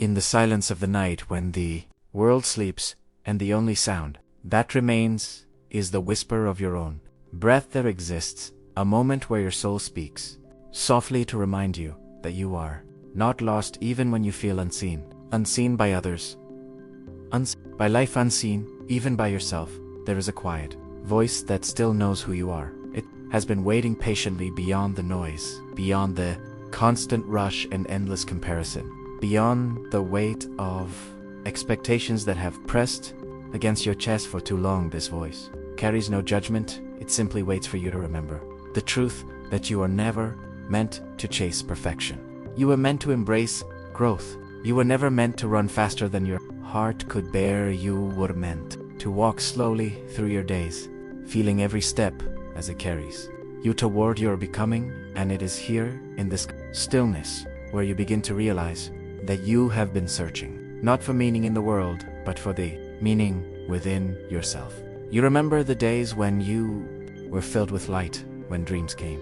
In the silence of the night when the world sleeps and the only sound that remains is the whisper of your own breath, there exists a moment where your soul speaks softly to remind you that you are not lost even when you feel unseen. Unseen by others, by life, unseen even by yourself. There is a quiet voice that still knows who you are. It has been waiting patiently beyond the noise, beyond the constant rush and endless comparison, beyond the weight of expectations that have pressed against your chest for too long. This voice carries no judgment. It simply waits for you to remember the truth that you are never meant to chase perfection. You were meant to embrace growth. You were never meant to run faster than your heart could bear. You were meant to walk slowly through your days, feeling every step as it carries you toward your becoming. And it is here in this stillness where you begin to realize that you have been searching, not for meaning in the world, but for the meaning within yourself. You remember the days when you were filled with light, when dreams came.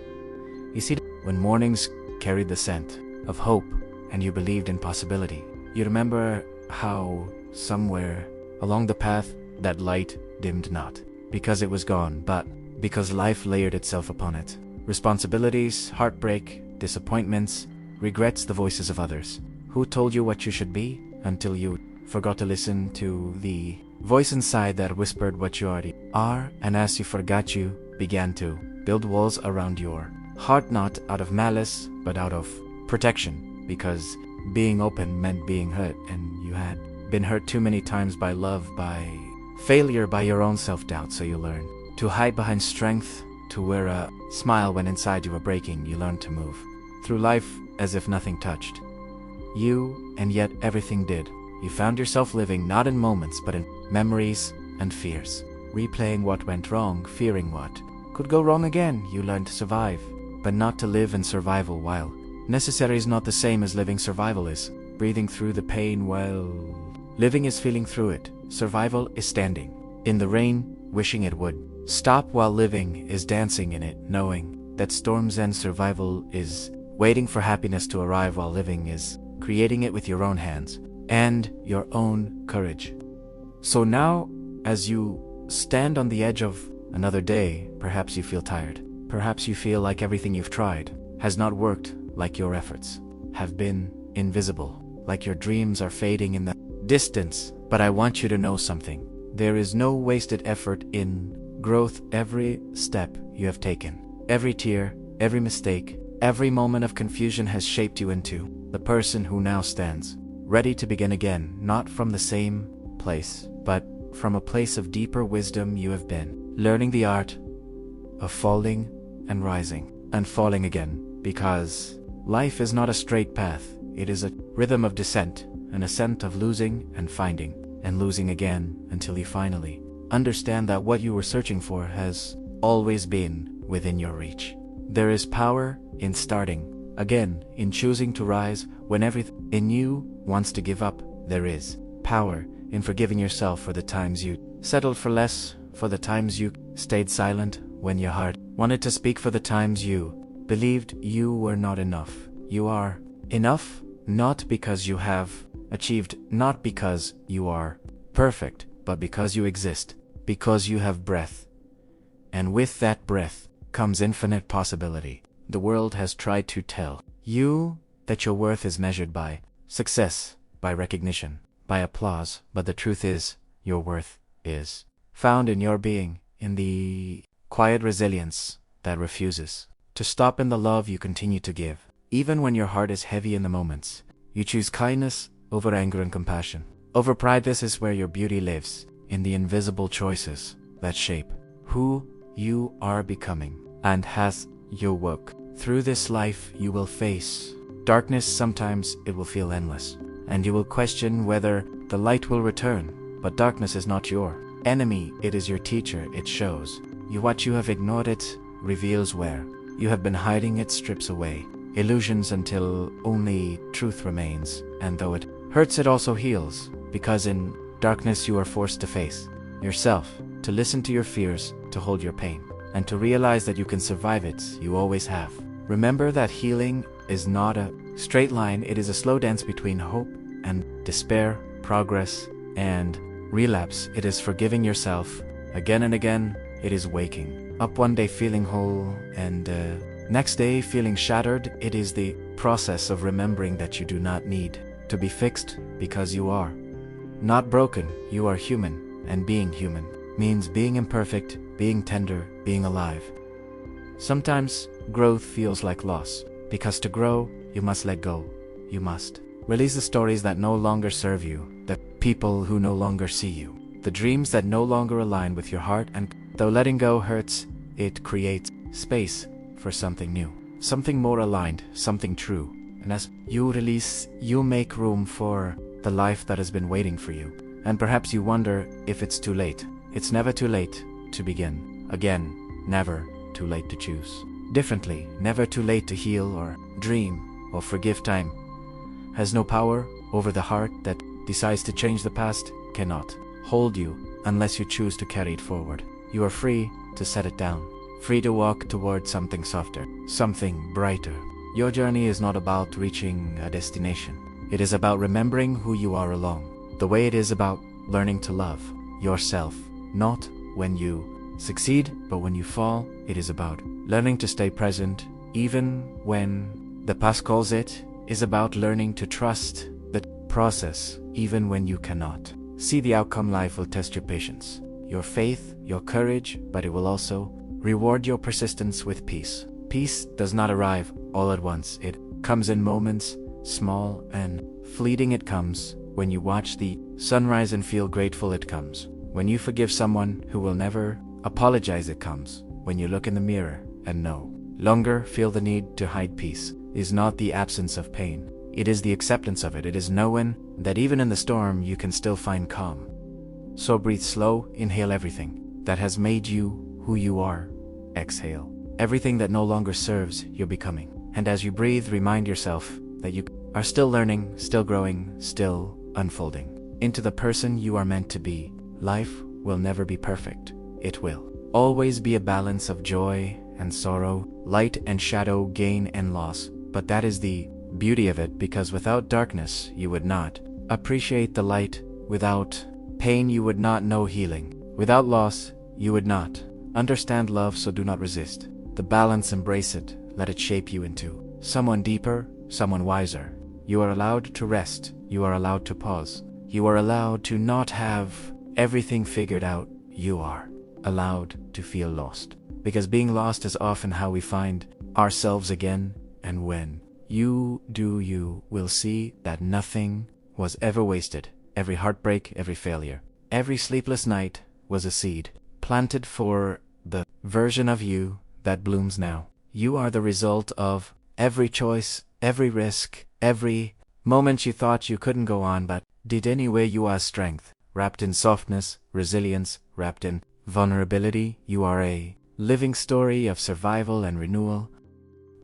You see, when mornings carried the scent of hope and you believed in possibility. You remember how somewhere along the path that light dimmed not because it was gone, but because life layered itself upon it. Responsibilities, heartbreak, disappointments, regrets, the voices of others who told you what you should be until you forgot to listen to the voice inside that whispered what you already are. And as you forgot, you began to build walls around your heart, not out of malice, but out of protection, because being open meant being hurt, and you had been hurt too many times by love, by failure, by your own self-doubt. So you learned to hide behind strength, to wear a smile when inside you were breaking. You learned to move through life as if nothing touched you, and yet everything did. You found yourself living not in moments but in memories and fears, replaying what went wrong, fearing what could go wrong again. You learned to survive, but not to live in survival while necessary is not the same as living. Survival is breathing through the pain while living is feeling through it. Survival is standing in the rain, wishing it would stop, while living is dancing in it, knowing that storms end. Survival is waiting for happiness to arrive, while living is creating it with your own hands and your own courage. So now, as you stand on the edge of another day, perhaps you feel tired. Perhaps you feel like everything you've tried has not worked, like your efforts have been invisible, like your dreams are fading in the distance. But I want you to know something. There is no wasted effort in growth. Every step you have taken, every tear, every mistake, every moment of confusion has shaped you into the person who now stands, ready to begin again, not from the same place, but from a place of deeper wisdom. You have been learning the art of falling and rising and falling again, because life is not a straight path. It is a rhythm of descent, an ascent of losing and finding and losing again, until you finally understand that what you were searching for has always been within your reach. There is power in starting again, in choosing to rise when everything in you wants to give up. There is power in forgiving yourself for the times you settled for less, for the times you stayed silent when your heart wanted to speak, for the times you believed you were not enough. You are enough, not because you have achieved, not because you are perfect, but because you exist, because you have breath. And with that breath comes infinite possibility. The world has tried to tell you that your worth is measured by success, by recognition, by applause, but the truth is, your worth is found in your being, in the quiet resilience that refuses to stop, in the love you continue to give. Even when your heart is heavy in the moments, you choose kindness over anger and compassion, over pride. This is where your beauty lives, in the invisible choices that shape who you are becoming. And as you walk through this life, you will face darkness. Sometimes it will feel endless, and you will question whether the light will return. But darkness is not your enemy, it is your teacher. It shows you what you have ignored, it reveals where you have been hiding, it strips away illusions until only truth remains. And though it hurts, it also heals, because in darkness you are forced to face yourself, to listen to your fears, to hold your pain, and to realize that you can survive it. You always have. Remember that healing is not a straight line. It is a slow dance between hope and despair, progress, and relapse. It is forgiving yourself again and again. It is waking up one day feeling whole and next day feeling shattered. It is the process of remembering that you do not need to be fixed because you are not broken. You are human, and being human means being imperfect, being tender, being alive. Sometimes growth feels like loss, because to grow, you must let go. You must release the stories that no longer serve you, the people who no longer see you, the dreams that no longer align with your heart. And though letting go hurts, it creates space for something new, something more aligned, something true. And as you release, you make room for the life that has been waiting for you. And perhaps you wonder if it's too late. It's never too late to begin again, never too late to choose differently, never too late to heal or dream or forgive. Time has no power over the heart that decides to change. The past cannot hold you unless you choose to carry it forward. You are free to set it down, free to walk towards something softer, something brighter. Your journey is not about reaching a destination. It is about remembering who you are along the way. It is about learning to love yourself, not when you succeed, but when you fall. It is about learning to stay present even when the past calls. It is about learning to trust the process even when you cannot see the outcome. Life will test your patience, your faith, your courage, but it will also reward your persistence with peace. Peace does not arrive all at once. It comes in moments, small and fleeting. It comes when you watch the sunrise and feel grateful. It comes when you forgive someone who will never apologize. It comes when you look in the mirror and no longer feel the need to hide. Peace is not the absence of pain. It is the acceptance of it. It is knowing that even in the storm you can still find calm. So breathe slow, inhale everything that has made you who you are. Exhale everything that no longer serves your becoming. And as you breathe, remind yourself that you are still learning, still growing, still unfolding into the person you are meant to be. Life will never be perfect. It will always be a balance of joy and sorrow, light and shadow, gain and loss. But that is the beauty of it, because without darkness you would not appreciate the light. Without pain you would not know healing. Without loss you would not understand love. So do not resist the balance, embrace it, let it shape you into someone deeper, someone wiser. You are allowed to rest, you are allowed to pause, you are allowed to not have everything figured out. You are allowed to feel lost, because being lost is often how we find ourselves again. And when you do, you will see that nothing was ever wasted. Every heartbreak, every failure, every sleepless night was a seed planted for the version of you that blooms now. You are the result of every choice, every risk, every moment you thought you couldn't go on but did anyway. You are strength, wrapped in softness, resilience, wrapped in vulnerability. You are a living story of survival and renewal.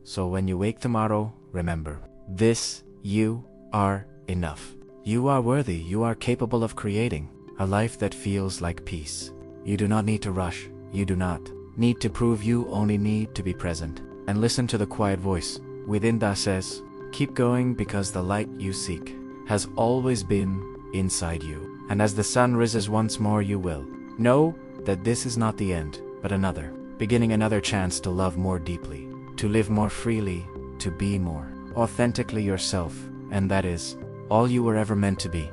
So when you wake tomorrow, remember this: you are enough. You are worthy. You are capable of creating a life that feels like peace. You do not need to rush. You do not need to prove. You only need to be present and listen to the quiet voice within that says, keep going, because the light you seek has always been inside you. And as the sun rises once more, you will know that this is not the end, but another beginning, another chance to love more deeply, to live more freely, to be more authentically yourself. And that is all you were ever meant to be.